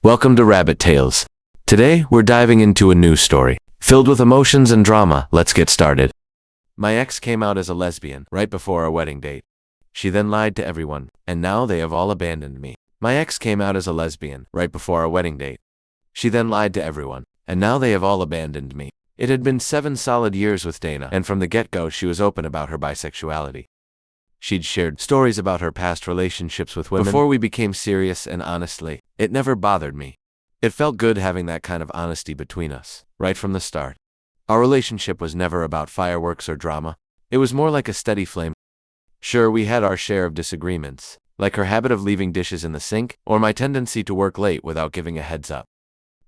Welcome to Rabbit Tales. Today, we're diving into a new story, filled with emotions and drama. Let's get started. My ex came out as a lesbian right before our wedding date. She then lied to everyone, and now they have all abandoned me. My ex came out as a lesbian right before our wedding date. She then lied to everyone, and now they have all abandoned me. It had been 7 solid years with Dana, and from the get-go she was open about her bisexuality. She'd shared stories about her past relationships with women before we became serious, and honestly, it never bothered me. It felt good having that kind of honesty between us, right from the start. Our relationship was never about fireworks or drama. It was more like a steady flame. Sure, we had our share of disagreements, like her habit of leaving dishes in the sink, or my tendency to work late without giving a heads up.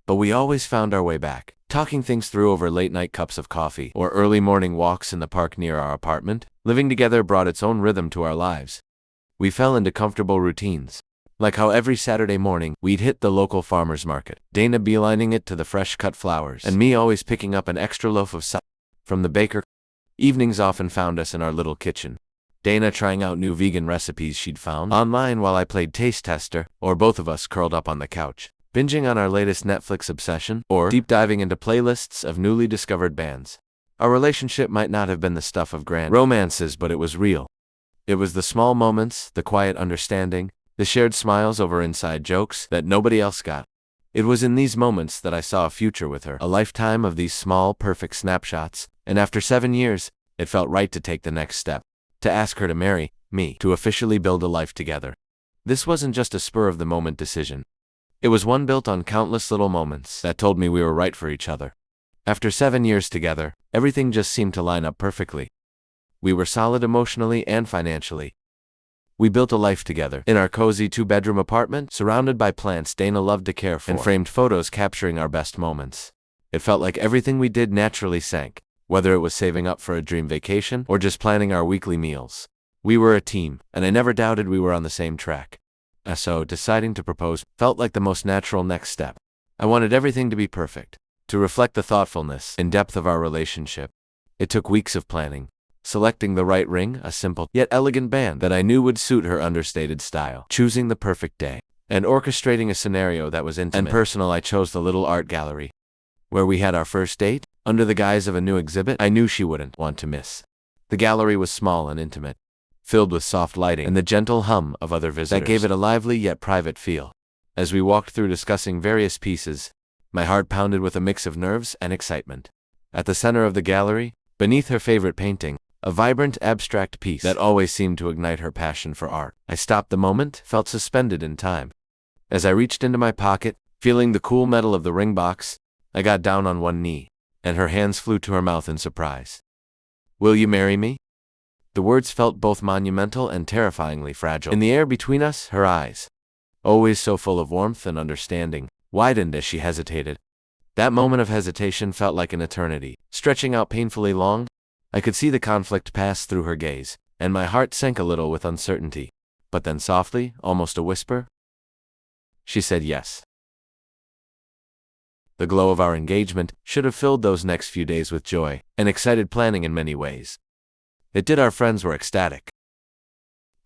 But we always found our way back, talking things through over late-night cups of coffee or early morning walks in the park near our apartment. Living together brought its own rhythm to our lives. We fell into comfortable routines, like how every Saturday morning we'd hit the local farmer's market, Dana beelining it to the fresh-cut flowers, and me always picking up an extra loaf of sourdough from the baker. Evenings often found us in our little kitchen, Dana trying out new vegan recipes she'd found online while I played taste tester, or both of us curled up on the couch, binging on our latest Netflix obsession, or deep diving into playlists of newly discovered bands. Our relationship might not have been the stuff of grand romances, but it was real. It was the small moments, the quiet understanding, the shared smiles over inside jokes that nobody else got. It was in these moments that I saw a future with her, a lifetime of these small, perfect snapshots, and after 7 years, it felt right to take the next step, to ask her to marry me, to officially build a life together. This wasn't just a spur-of-the-moment decision. It was one built on countless little moments that told me we were right for each other. After 7 years together, everything just seemed to line up perfectly. We were solid emotionally and financially. We built a life together in our cozy 2-bedroom apartment, surrounded by plants Dana loved to care for, and framed photos capturing our best moments. It felt like everything we did naturally sank, whether it was saving up for a dream vacation or just planning our weekly meals. We were a team, and I never doubted we were on the same track. So, deciding to propose felt like the most natural next step. I wanted everything to be perfect, to reflect the thoughtfulness and depth of our relationship. It took weeks of planning, selecting the right ring, a simple yet elegant band that I knew would suit her understated style, choosing the perfect day, and orchestrating a scenario that was intimate and personal. I chose the little art gallery where we had our first date, under the guise of a new exhibit I knew she wouldn't want to miss. The gallery was small and intimate, filled with soft lighting and the gentle hum of other visitors that gave it a lively yet private feel. As we walked through discussing various pieces, my heart pounded with a mix of nerves and excitement. At the center of the gallery, beneath her favorite painting, a vibrant, abstract piece that always seemed to ignite her passion for art. I stopped the moment, felt suspended in time. As I reached into my pocket, feeling the cool metal of the ring box, I got down on one knee, and her hands flew to her mouth in surprise. "Will you marry me?" The words felt both monumental and terrifyingly fragile. In the air between us, her eyes, always so full of warmth and understanding, widened as she hesitated. That moment of hesitation felt like an eternity, stretching out painfully long. I could see the conflict pass through her gaze, and my heart sank a little with uncertainty. But then softly, almost a whisper, she said yes. The glow of our engagement should have filled those next few days with joy and excited planning in many ways. It did. Our friends were ecstatic,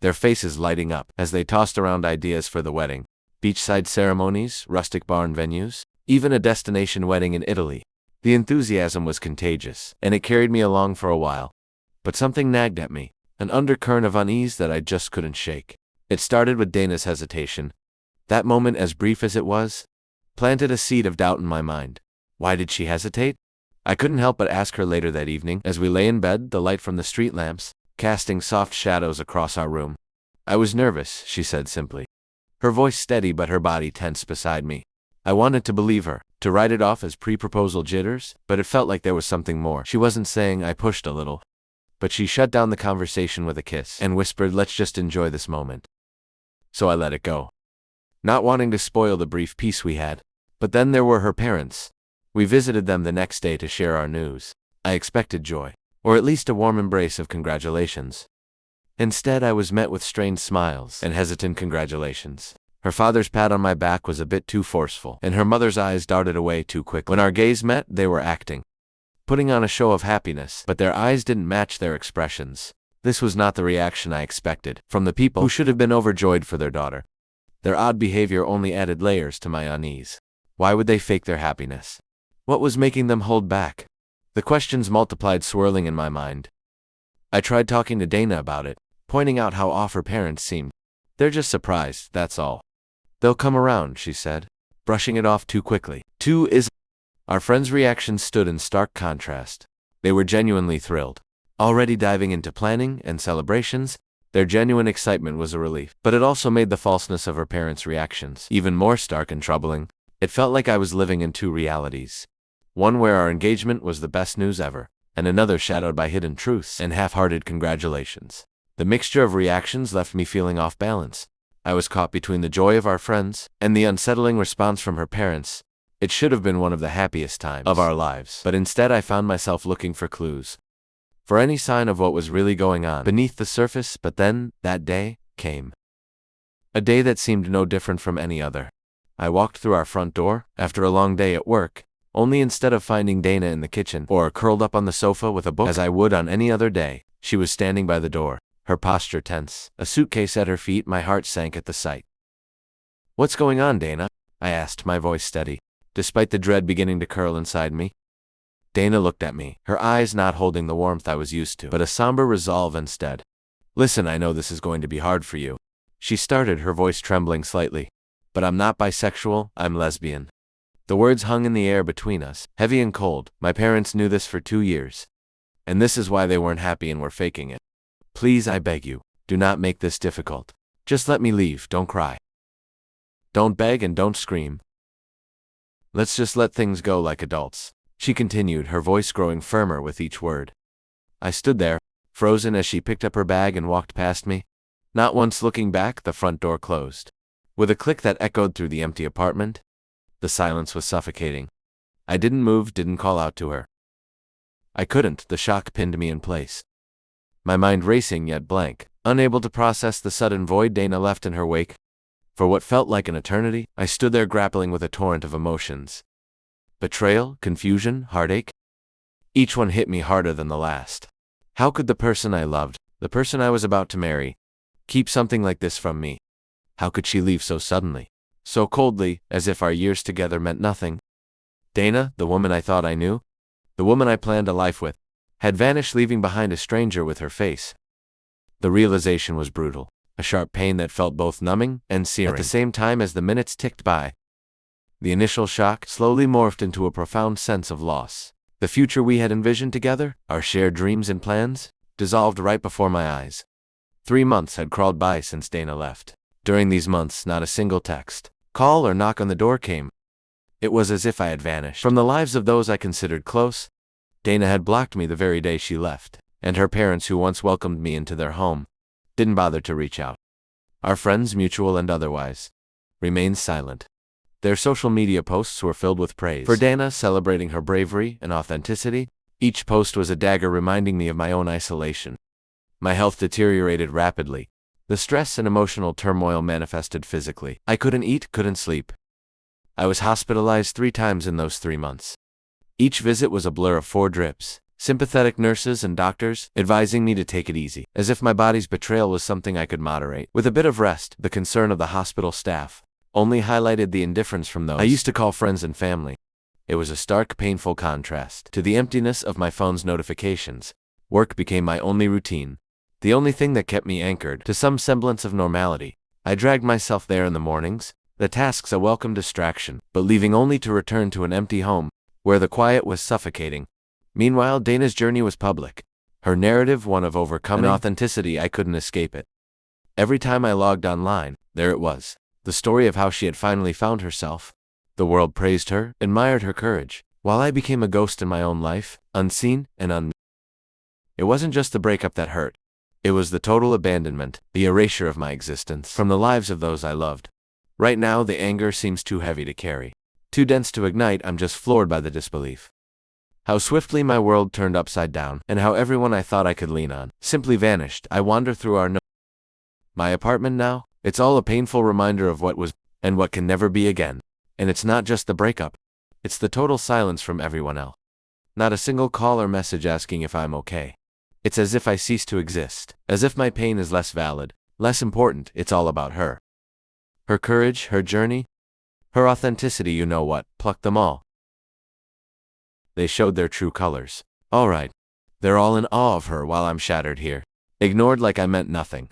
their faces lighting up as they tossed around ideas for the wedding. Beachside ceremonies, rustic barn venues, even a destination wedding in Italy. The enthusiasm was contagious, and it carried me along for a while. But something nagged at me, an undercurrent of unease that I just couldn't shake. It started with Dana's hesitation. That moment, as brief as it was, planted a seed of doubt in my mind. Why did she hesitate? I couldn't help but ask her later that evening, as we lay in bed, the light from the street lamps casting soft shadows across our room. "I was nervous," she said simply, her voice steady but her body tense beside me. I wanted to believe her, to write it off as pre-proposal jitters, but it felt like there was something more. She wasn't saying I pushed a little, but she shut down the conversation with a kiss and whispered, "Let's just enjoy this moment." So I let it go, not wanting to spoil the brief peace we had. But then there were her parents. We visited them the next day to share our news. I expected joy, or at least a warm embrace of congratulations. Instead, I was met with strained smiles and hesitant congratulations. Her father's pat on my back was a bit too forceful, and her mother's eyes darted away too quickly. When our gaze met, they were acting, putting on a show of happiness, but their eyes didn't match their expressions. This was not the reaction I expected from the people who should have been overjoyed for their daughter. Their odd behavior only added layers to my unease. Why would they fake their happiness? What was making them hold back? The questions multiplied, swirling in my mind. I tried talking to Dana about it, pointing out how off her parents seemed. They're just surprised, that's all. They'll come around, she said, brushing it off too quickly. Our friends' reactions stood in stark contrast. They were genuinely thrilled. Already diving into planning and celebrations, their genuine excitement was a relief. But it also made the falseness of her parents' reactions even more stark and troubling. It felt like I was living in two realities. One where our engagement was the best news ever, and another shadowed by hidden truths and half-hearted congratulations. The mixture of reactions left me feeling off balance. I was caught between the joy of our friends and the unsettling response from her parents. It should have been one of the happiest times of our lives, but instead I found myself looking for clues, for any sign of what was really going on beneath the surface. But then, that day came. A day that seemed no different from any other. I walked through our front door, after a long day at work, only instead of finding Dana in the kitchen or curled up on the sofa with a book as I would on any other day, she was standing by the door, her posture tense, a suitcase at her feet. My heart sank at the sight. "What's going on, Dana?" I asked, my voice steady, despite the dread beginning to curl inside me. Dana looked at me, her eyes not holding the warmth I was used to, but a somber resolve instead. "Listen, I know this is going to be hard for you," she started, her voice trembling slightly. "But I'm not bisexual, I'm lesbian." The words hung in the air between us, heavy and cold. My parents knew this for 2 years. And this is why they weren't happy and were faking it. "Please, I beg you, do not make this difficult. Just let me leave, don't cry. Don't beg and don't scream. Let's just let things go like adults," she continued, her voice growing firmer with each word. I stood there, frozen, as she picked up her bag and walked past me. Not once looking back. The front door closed with a click that echoed through the empty apartment. The silence was suffocating. I didn't move, didn't call out to her. I couldn't. The shock pinned me in place. My mind racing yet blank, unable to process the sudden void Dana left in her wake. For what felt like an eternity, I stood there grappling with a torrent of emotions. Betrayal, confusion, heartache. Each one hit me harder than the last. How could the person I loved, the person I was about to marry, keep something like this from me? How could she leave so suddenly, so coldly, as if our years together meant nothing? Dana, the woman I thought I knew, the woman I planned a life with, had vanished, leaving behind a stranger with her face. The realization was brutal, a sharp pain that felt both numbing and searing at the same time as the minutes ticked by. The initial shock slowly morphed into a profound sense of loss. The future we had envisioned together, our shared dreams and plans, dissolved right before my eyes. 3 months had crawled by since Dana left. During these months, not a single text, call, or knock on the door came. It was as if I had vanished from the lives of those I considered close. Dana had blocked me the very day she left, and her parents, who once welcomed me into their home, didn't bother to reach out. Our friends, mutual and otherwise, remained silent. Their social media posts were filled with praise for Dana, celebrating her bravery and authenticity. Each post was a dagger reminding me of my own isolation. My health deteriorated rapidly. The stress and emotional turmoil manifested physically. I couldn't eat, couldn't sleep. I was hospitalized 3 times in those 3 months. Each visit was a blur of 4 drips, sympathetic nurses and doctors advising me to take it easy, as if my body's betrayal was something I could moderate. With a bit of rest, the concern of the hospital staff only highlighted the indifference from those I used to call friends and family. It was a stark, painful contrast to the emptiness of my phone's notifications. Work became my only routine, the only thing that kept me anchored to some semblance of normality. I dragged myself there in the mornings, the tasks a welcome distraction, but leaving only to return to an empty home, where the quiet was suffocating. Meanwhile, Dana's journey was public. Her narrative one of overcoming authenticity. I couldn't escape it. Every time I logged online, there it was, the story of how she had finally found herself. The world praised her, admired her courage, while I became a ghost in my own life, unseen and unknown. It wasn't just the breakup that hurt. It was the total abandonment, the erasure of my existence from the lives of those I loved. Right now, the anger seems too heavy to carry, too dense to ignite. I'm just floored by the disbelief. How swiftly my world turned upside down, and how everyone I thought I could lean on simply vanished. I wander through my apartment now. It's all a painful reminder of what was and what can never be again. And it's not just the breakup. It's the total silence from everyone else. Not a single call or message asking if I'm okay. It's as if I ceased to exist, as if my pain is less valid, less important. It's all about her. Her courage, her journey, her authenticity, you know what, plucked them all. They showed their true colors. All right. They're all in awe of her while I'm shattered here. Ignored like I meant nothing.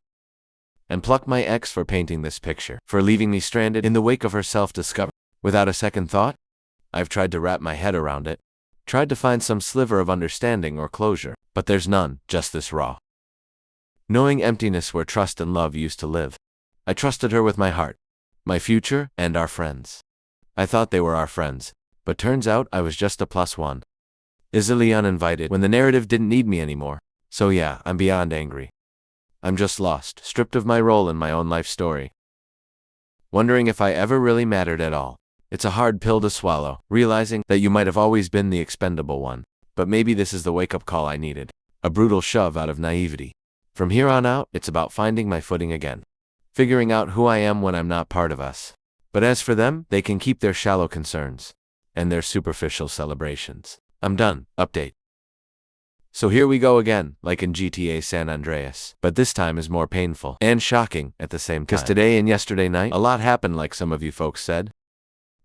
And plucked my ex for painting this picture, for leaving me stranded in the wake of her self-discovery. Without a second thought, I've tried to wrap my head around it, tried to find some sliver of understanding or closure, but there's none, just this raw, knowing emptiness where trust and love used to live. I trusted her with my heart, my future, and our friends. I thought they were our friends, but turns out I was just a +1. Easily uninvited when the narrative didn't need me anymore. So yeah, I'm beyond angry. I'm just lost, stripped of my role in my own life story. Wondering if I ever really mattered at all. It's a hard pill to swallow, realizing that you might have always been the expendable one. But maybe this is the wake-up call I needed. A brutal shove out of naivety. From here on out, it's about finding my footing again. Figuring out who I am when I'm not part of us. But as for them, they can keep their shallow concerns and their superficial celebrations. I'm done. Update. So here we go again, like in GTA San Andreas. But this time is more painful and shocking at the same time. 'Cause today and yesterday night, a lot happened like some of you folks said.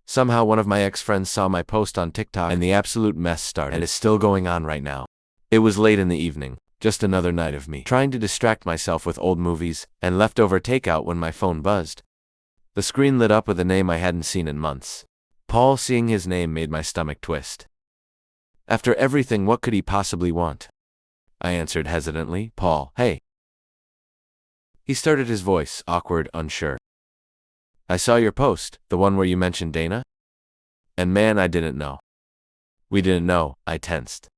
Somehow one of my ex-friends saw my post on TikTok and the absolute mess started, and it's still going on right now. It was late in the evening, just another night of me trying to distract myself with old movies and leftover takeout when my phone buzzed. The screen lit up with a name I hadn't seen in months. Paul. Seeing his name made my stomach twist. After everything, what could he possibly want? I answered hesitantly, Paul, hey. He started, his voice awkward, unsure. I saw your post, the one where you mentioned Dana. And man, I didn't know. We didn't know, I tensed.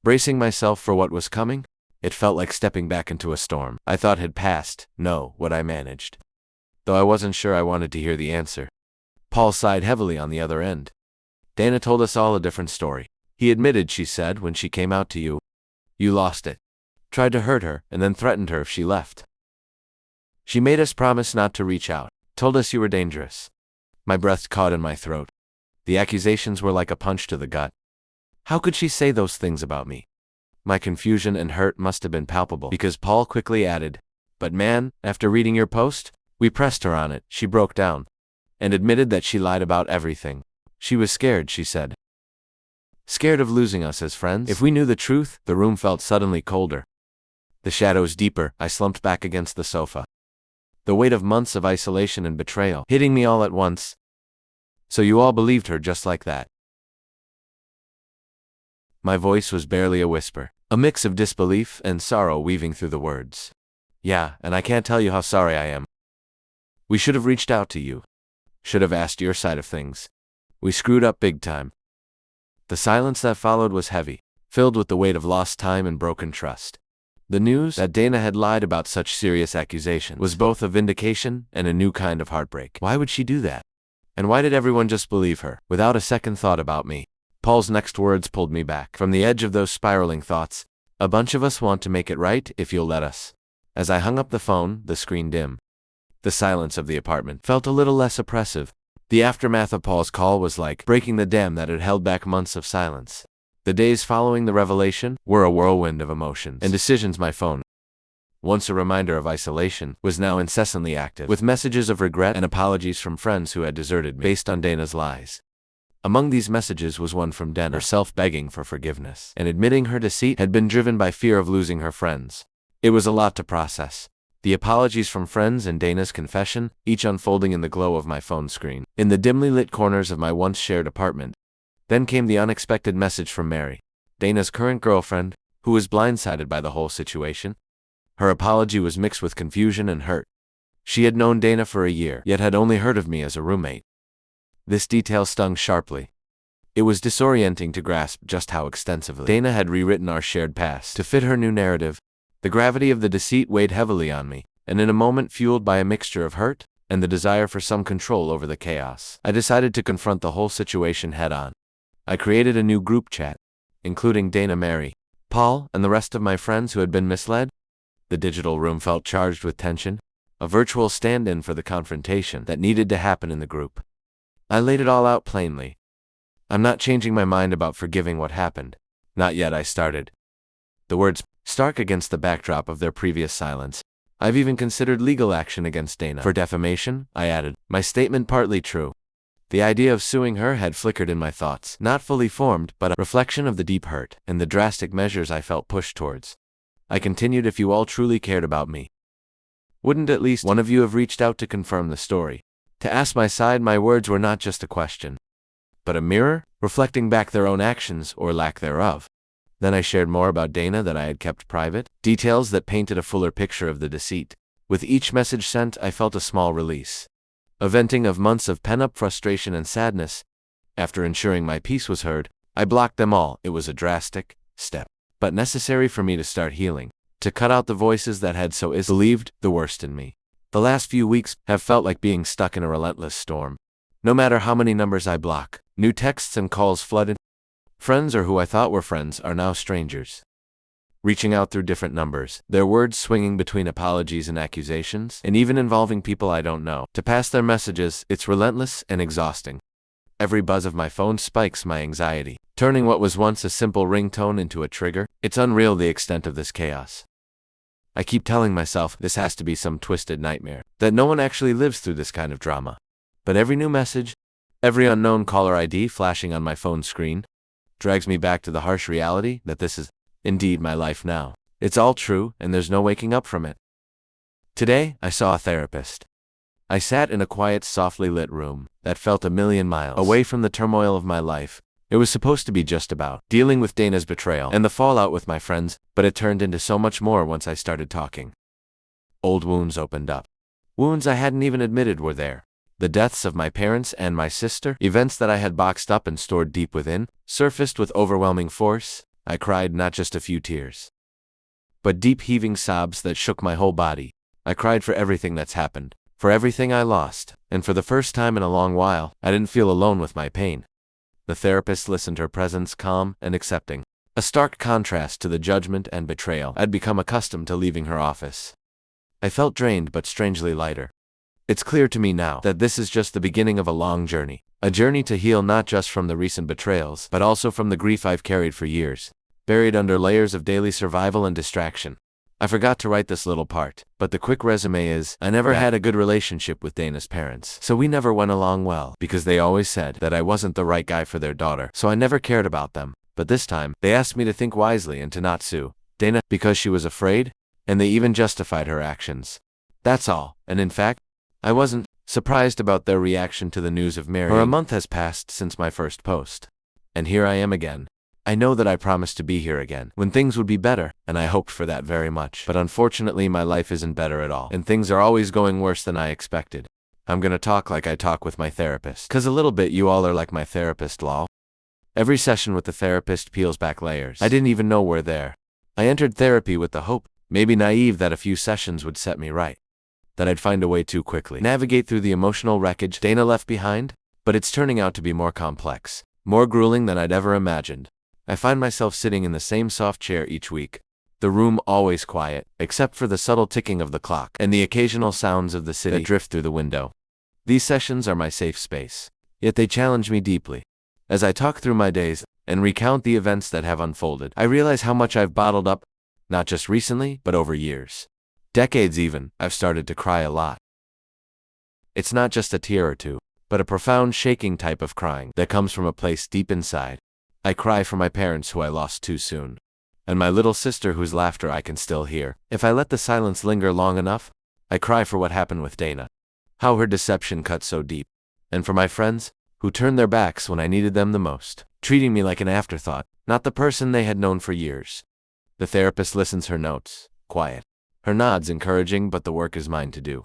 Bracing myself for what was coming, it felt like stepping back into a storm I thought had passed, no, what I managed. Though I wasn't sure I wanted to hear the answer. Paul sighed heavily on the other end. Dana told us all a different story. He admitted, she said, when she came out to you. You lost it. Tried to hurt her, and then threatened her if she left. She made us promise not to reach out. Told us you were dangerous. My breath caught in my throat. The accusations were like a punch to the gut. How could she say those things about me? My confusion and hurt must have been palpable, because Paul quickly added, but man, after reading your post, we pressed her on it. She broke down and admitted that she lied about everything. She was scared, she said. Scared of losing us as friends? If we knew the truth, the room felt suddenly colder. The shadows deeper. I slumped back against the sofa. The weight of months of isolation and betrayal hitting me all at once. So you all believed her just like that? My voice was barely a whisper, a mix of disbelief and sorrow weaving through the words. Yeah, and I can't tell you how sorry I am. We should have reached out to you. Should have asked your side of things. We screwed up big time. The silence that followed was heavy, filled with the weight of lost time and broken trust. The news that Dana had lied about such serious accusations was both a vindication and a new kind of heartbreak. Why would she do that? And why did everyone just believe her, without a second thought about me? Paul's next words pulled me back from the edge of those spiraling thoughts. A bunch of us want to make it right, if you'll let us. As I hung up the phone, the screen dimmed. The silence of the apartment felt a little less oppressive. The aftermath of Paul's call was like breaking the dam that had held back months of silence. The days following the revelation were a whirlwind of emotions and decisions. My phone, once a reminder of isolation, was now incessantly active, with messages of regret and apologies from friends who had deserted me based on Dana's lies. Among these messages was one from Dana herself begging for forgiveness and admitting her deceit had been driven by fear of losing her friends. It was a lot to process. The apologies from friends and Dana's confession, each unfolding in the glow of my phone screen, in the dimly lit corners of my once shared apartment. Then came the unexpected message from Mary, Dana's current girlfriend, who was blindsided by the whole situation. Her apology was mixed with confusion and hurt. She had known Dana for a year, yet had only heard of me as a roommate. This detail stung sharply. It was disorienting to grasp just how extensively Dana had rewritten our shared past to fit her new narrative. The gravity of the deceit weighed heavily on me, and in a moment fueled by a mixture of hurt and the desire for some control over the chaos, I decided to confront the whole situation head-on. I created a new group chat, including Dana, Mary, Paul, and the rest of my friends who had been misled. The digital room felt charged with tension, a virtual stand-in for the confrontation that needed to happen in the group. I laid it all out plainly. I'm not changing my mind about forgiving what happened. Not yet, I started. The words, stark against the backdrop of their previous silence, I've even considered legal action against Dana. For defamation, I added, my statement partly true. The idea of suing her had flickered in my thoughts, not fully formed, but a reflection of the deep hurt and the drastic measures I felt pushed towards. I continued, if you all truly cared about me, wouldn't at least one of you have reached out to confirm the story? To ask my side, my words were not just a question, but a mirror, reflecting back their own actions or lack thereof. Then I shared more about Dana that I had kept private, details that painted a fuller picture of the deceit. With each message sent, I felt a small release, a venting of months of pent-up frustration and sadness. After ensuring my peace was heard, I blocked them all. It was a drastic step, but necessary for me to start healing, to cut out the voices that had so believed the worst in me. The last few weeks have felt like being stuck in a relentless storm. No matter how many numbers I block, new texts and calls flooded. Friends, or who I thought were friends, are now strangers, reaching out through different numbers, their words swinging between apologies and accusations, and even involving people I don't know. To pass their messages, it's relentless and exhausting. Every buzz of my phone spikes my anxiety, turning what was once a simple ringtone into a trigger. It's unreal, the extent of this chaos. I keep telling myself this has to be some twisted nightmare, that no one actually lives through this kind of drama. But every new message, every unknown caller ID flashing on my phone screen, drags me back to the harsh reality that this is indeed my life now. It's all true, and there's no waking up from it. Today, I saw a therapist. I sat in a quiet, softly lit room that felt a million miles away from the turmoil of my life. It was supposed to be just about dealing with Dana's betrayal and the fallout with my friends, but it turned into so much more once I started talking. Old wounds opened up. Wounds I hadn't even admitted were there. The deaths of my parents and my sister, events that I had boxed up and stored deep within, surfaced with overwhelming force. I cried, not just a few tears, but deep heaving sobs that shook my whole body. I cried for everything that's happened, for everything I lost, and for the first time in a long while, I didn't feel alone with my pain. The therapist listened, her presence calm and accepting, a stark contrast to the judgment and betrayal I'd become accustomed to leaving her office. I felt drained but strangely lighter. It's clear to me now that this is just the beginning of a long journey, a journey to heal not just from the recent betrayals, but also from the grief I've carried for years, buried under layers of daily survival and distraction. I forgot to write this little part, but the quick resume is, I never had a good relationship with Dana's parents, so we never went along well, because they always said that I wasn't the right guy for their daughter, so I never cared about them. But this time, they asked me to think wisely and to not sue Dana because she was afraid, and they even justified her actions. That's all, and in fact, I wasn't surprised about their reaction to the news of marrying. For a month has passed since my first post, and here I am again. I know that I promised to be here again when things would be better, and I hoped for that very much. But unfortunately, my life isn't better at all, and things are always going worse than I expected. I'm gonna talk like I talk with my therapist, 'cause a little bit you all are like my therapist, lol. Every session with the therapist peels back layers I didn't even know were there. I entered therapy with the hope, maybe naive, that a few sessions would set me right, that I'd find a way to quickly navigate through the emotional wreckage Dana left behind, but it's turning out to be more complex, more grueling than I'd ever imagined. I find myself sitting in the same soft chair each week, the room always quiet, except for the subtle ticking of the clock and the occasional sounds of the city that drift through the window. These sessions are my safe space, yet they challenge me deeply. As I talk through my days and recount the events that have unfolded, I realize how much I've bottled up, not just recently, but over years. Decades even. I've started to cry a lot. It's not just a tear or two, but a profound shaking type of crying that comes from a place deep inside. I cry for my parents who I lost too soon, and my little sister whose laughter I can still hear if I let the silence linger long enough. I cry for what happened with Dana, how her deception cut so deep, and for my friends who turned their backs when I needed them the most, treating me like an afterthought, not the person they had known for years. The therapist listens, her notes quiet, her nods encouraging, but the work is mine to do.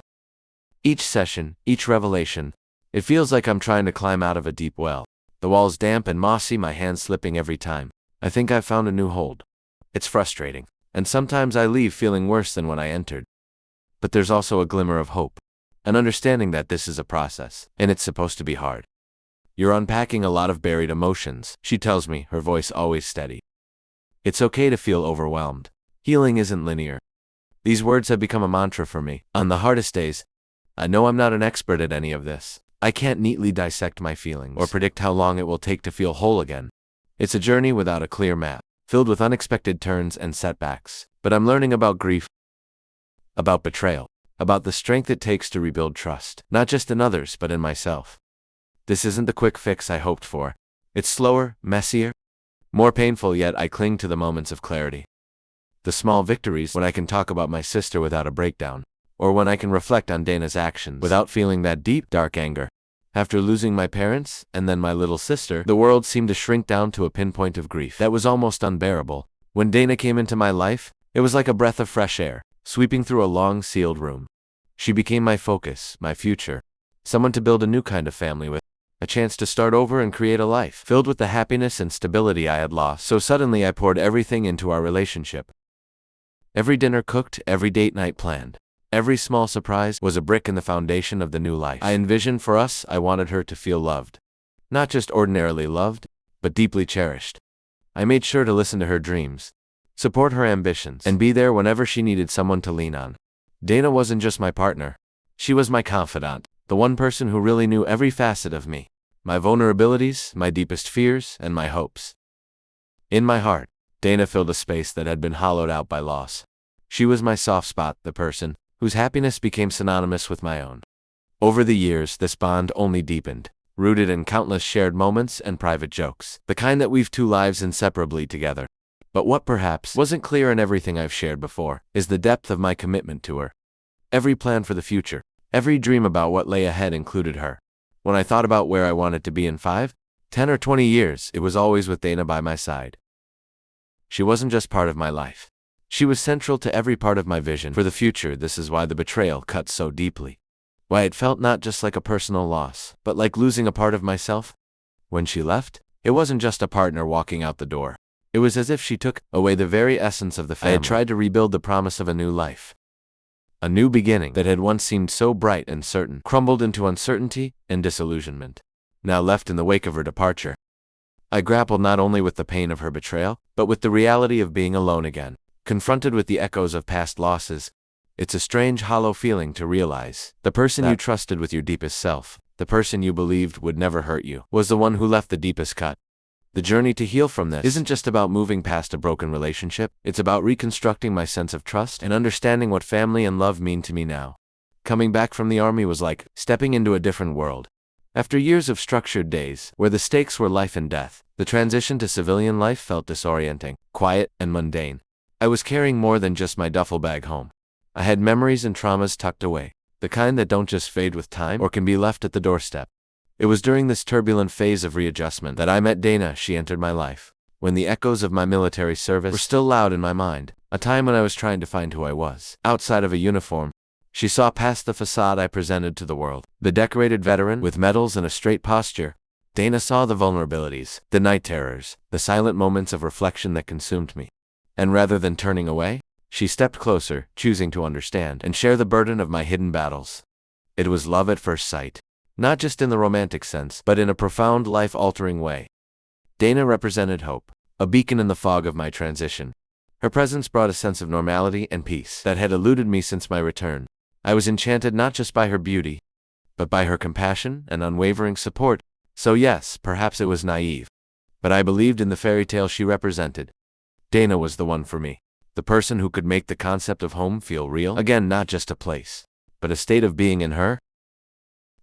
Each session, each revelation, it feels like I'm trying to climb out of a deep well. The walls damp and mossy, my hands slipping every time. I think I've found a new hold. It's frustrating, and sometimes I leave feeling worse than when I entered. But there's also a glimmer of hope, an understanding that this is a process, and it's supposed to be hard. You're unpacking a lot of buried emotions, she tells me, her voice always steady. It's okay to feel overwhelmed. Healing isn't linear. These words have become a mantra for me. On the hardest days, I know I'm not an expert at any of this. I can't neatly dissect my feelings or predict how long it will take to feel whole again. It's a journey without a clear map, filled with unexpected turns and setbacks. But I'm learning about grief, about betrayal, about the strength it takes to rebuild trust, not just in others but in myself. This isn't the quick fix I hoped for. It's slower, messier, more painful, yet I cling to the moments of clarity. The small victories, when I can talk about my sister without a breakdown, or when I can reflect on Dana's actions without feeling that deep, dark anger. After losing my parents, and then my little sister, the world seemed to shrink down to a pinpoint of grief that was almost unbearable. When Dana came into my life, it was like a breath of fresh air, sweeping through a long, sealed room. She became my focus, my future, someone to build a new kind of family with, a chance to start over and create a life filled with the happiness and stability I had lost. So suddenly I poured everything into our relationship. Every dinner cooked, every date night planned. Every small surprise was a brick in the foundation of the new life I envisioned for us. I wanted her to feel loved. Not just ordinarily loved, but deeply cherished. I made sure to listen to her dreams, support her ambitions, and be there whenever she needed someone to lean on. Dana wasn't just my partner. She was my confidant, the one person who really knew every facet of me, my vulnerabilities, my deepest fears, and my hopes. In my heart, Dana filled a space that had been hollowed out by loss. She was my soft spot, the person whose happiness became synonymous with my own. Over the years, this bond only deepened, rooted in countless shared moments and private jokes, the kind that weave two lives inseparably together. But what perhaps wasn't clear in everything I've shared before is the depth of my commitment to her. Every plan for the future, every dream about what lay ahead included her. When I thought about where I wanted to be in 5, 10, or 20 years, it was always with Dana by my side. She wasn't just part of my life. She was central to every part of my vision for the future. This is why the betrayal cut so deeply. Why it felt not just like a personal loss, but like losing a part of myself. When she left, it wasn't just a partner walking out the door. It was as if she took away the very essence of the family. I had tried to rebuild the promise of a new life. A new beginning that had once seemed so bright and certain crumbled into uncertainty and disillusionment, now left in the wake of her departure. I grappled not only with the pain of her betrayal, but with the reality of being alone again. Confronted with the echoes of past losses, it's a strange, hollow feeling to realize the person you trusted with your deepest self, the person you believed would never hurt you, was the one who left the deepest cut. The journey to heal from this isn't just about moving past a broken relationship, it's about reconstructing my sense of trust and understanding what family and love mean to me now. Coming back from the army was like stepping into a different world. After years of structured days, where the stakes were life and death, the transition to civilian life felt disorienting, quiet, and mundane. I was carrying more than just my duffel bag home. I had memories and traumas tucked away, the kind that don't just fade with time or can be left at the doorstep. It was during this turbulent phase of readjustment that I met Dana. She entered my life, when the echoes of my military service were still loud in my mind, a time when I was trying to find who I was, outside of a uniform. She saw past the facade I presented to the world, the decorated veteran with medals and a straight posture. Dana saw the vulnerabilities, the night terrors, the silent moments of reflection that consumed me. And rather than turning away, she stepped closer, choosing to understand and share the burden of my hidden battles. It was love at first sight, not just in the romantic sense, but in a profound, life-altering way. Dana represented hope, a beacon in the fog of my transition. Her presence brought a sense of normality and peace that had eluded me since my return. I was enchanted not just by her beauty, but by her compassion and unwavering support. So yes, perhaps it was naive, but I believed in the fairy tale she represented. Dana was the one for me, the person who could make the concept of home feel real again, not just a place, but a state of being in her.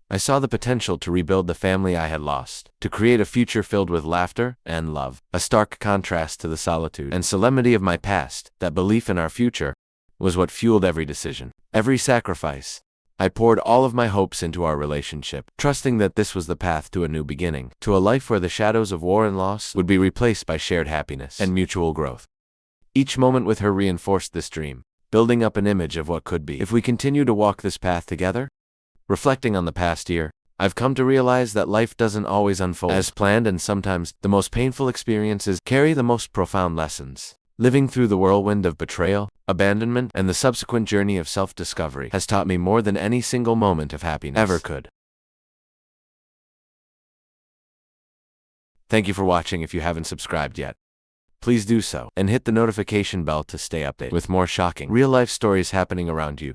I saw the potential to rebuild the family I had lost, to create a future filled with laughter and love, a stark contrast to the solitude and solemnity of my past. That belief in our future was what fueled every decision, every sacrifice. I poured all of my hopes into our relationship, trusting that this was the path to a new beginning, to a life where the shadows of war and loss would be replaced by shared happiness and mutual growth. Each moment with her reinforced this dream, building up an image of what could be if we continue to walk this path together. Reflecting on the past year, I've come to realize that life doesn't always unfold as planned, and sometimes the most painful experiences carry the most profound lessons. Living through the whirlwind of betrayal, abandonment, and the subsequent journey of self-discovery has taught me more than any single moment of happiness ever could. Thank you for watching. If you haven't subscribed yet, please do so, and hit the notification bell to stay updated with more shocking, real-life stories happening around you.